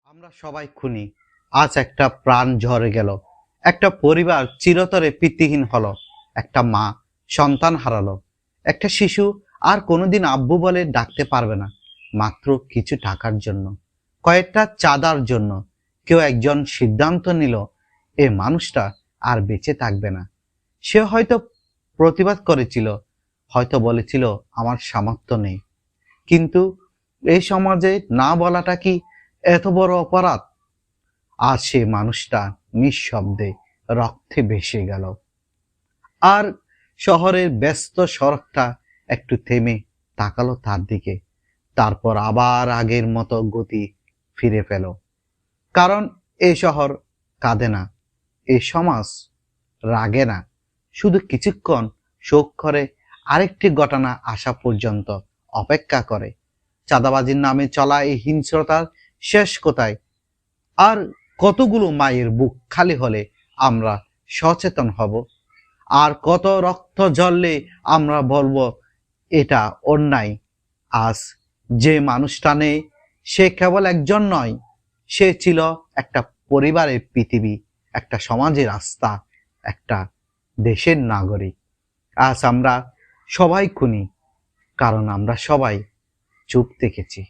আমরা সবাই খুনি। আজ একটা প্রাণ ঝরে গেল, একটা পরিবার চিরতরে পিতৃহীন হলো, একটা মা সন্তান হারালো, একটা শিশু আর কোনোদিন আব্বু বলে ডাকতে পারবে না, মাত্র কিছু টাকার জন্য, কয়েকটা চাঁদার জন্য। কেউ একজন সিদ্ধান্ত নিল এ মানুষটা আর বেঁচে থাকবে না। সে হয়তো প্রতিবাদ করেছিল, হয়তো বলেছিল আমার সামর্থ্য নেই, কিন্তু এই সমাজে না বলাটা কি এত বড় অপরাধ? আজ সে মানুষটা নিঃশব্দে রক্তে ভেসে গেল। আর শহরের ব্যস্ত সড়কটা একটু থেমে তাকালো তার দিকে, তারপর আবার আগের মতো গতি ফিরে পেল। কারণ এই শহর কাঁদে না, এই সমাজ রাগে না, শুধু কিছুক্ষণ শোক করে, আরেকটি ঘটনা আসা পর্যন্ত অপেক্ষা করে। চাঁদাবাজির নামে চলা এই হিংস্রতার শেষ কোথায়? আর কতগুলো মায়ের বুক খালি হলে আমরা সচেতন হব? আর কত রক্ত ঝরলে আমরা বলবো এটা অন্যায়? আজ যে মানুষটা নেই, সে কেবল একজন নয়, সে ছিল একটা পরিবারের পৃথিবী, একটা সমাজের আস্থা, একটা দেশের নাগরিক। আজ আমরা সবাই খুনি, কারণ আমরা সবাই চুপ থেকেছি।